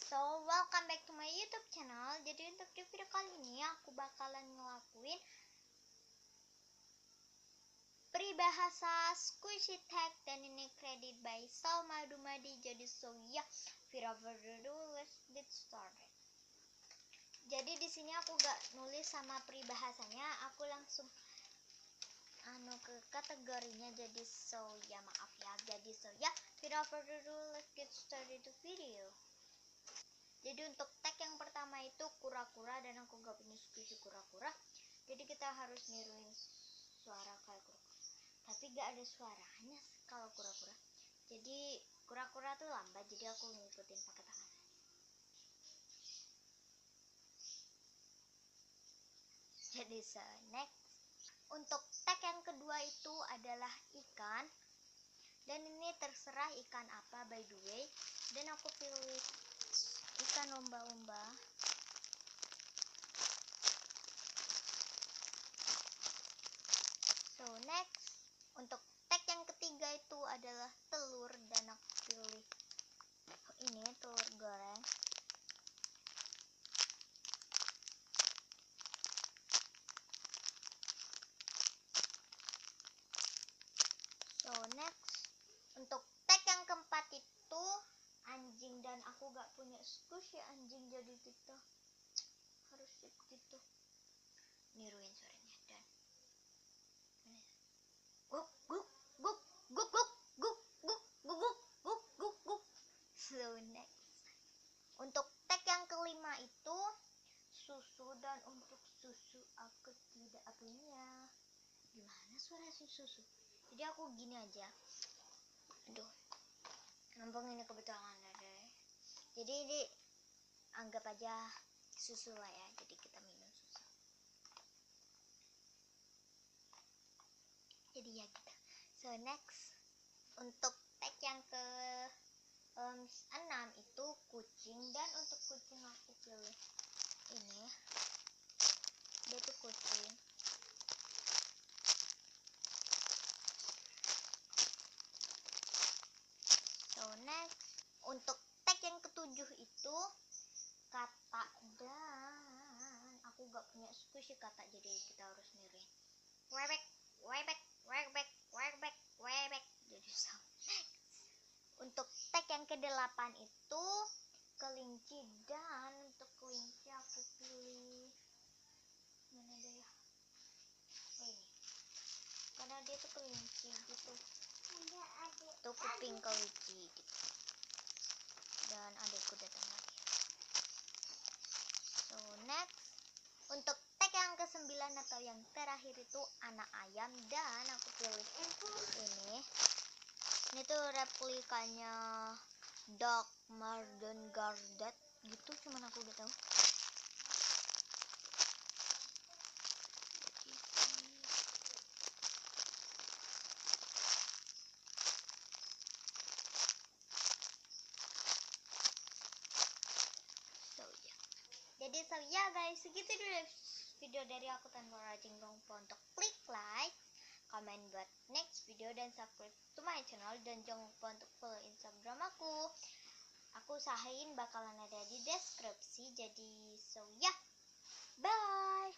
So, welcome back to my YouTube channel. Jadi untuk di video kali ini aku bakalan ngelakuin peribahasa squishy tag, dan ini credit by Salma Dumadi. Jadi so ya, without further ado, let's get started. Jadi di sini aku gak nulis sama peribahasanya, aku langsung ke kategorinya. Jadi so ya, maaf ya. Jadi so ya, without further ado, let's get started the video. Jadi untuk tag yang pertama itu kura-kura, dan aku gak punya squishy kura-kura. Jadi kita harus niruin suara kayak kura-kura, tapi gak ada suaranya kalau kura-kura. Jadi kura-kura tuh lambat, jadi aku ngikutin pakai tangan. Jadi next. Untuk tag yang kedua itu adalah ikan, dan ini terserah ikan apa by the way, dan aku pilih ikan lomba-lomba. So next, untuk tag yang ketiga itu adalah telur, dan aku pilih ini telur goreng. So next, untuk tag yang keempat itu anjing, dan aku gak punya squishy anjing, jadi kita harus gitu niruin suaranya. Dan guk guk guk guk guk guk guk guk guk guk guk. So next, untuk tag yang kelima itu susu, dan untuk susu aku tidak punya. Gimana suara susu? Jadi aku gini aja. Aduh, nampung ini kebetulan ada. Jadi ini anggap aja susu lah ya. Jadi kita minum susu. Jadi ya gitu. So next, untuk tag yang ke 6 itu kucing, dan untuk kucing aku pilih ini. Dia tuh kucing. So next, untuk tag yang ketujuh itu kata, dan aku gak punya squishy kata, jadi kita harus niruin webek webek webek webek webek. Jadi so next, untuk tag yang ke-8 itu kelinci, dan untuk kelinci aku pilih mana deh ya, ini karena dia tuh kelinci gitu, tuh kuping kelinci gitu. Dan adikku datang lagi. So next, untuk tag yang ke-9 atau yang terakhir itu anak ayam, dan aku pilih ini. Ini tuh replikanya Dog Marden Gardet gitu, cuman aku udah tahu. Jadi so ya guys, segitu dulu video dari aku. Tanpa rajin lupa untuk klik like, comment buat next video, dan subscribe to my channel, dan jangan lupa untuk follow Instagram aku. Aku usahain bakalan ada di deskripsi. Jadi so ya, bye.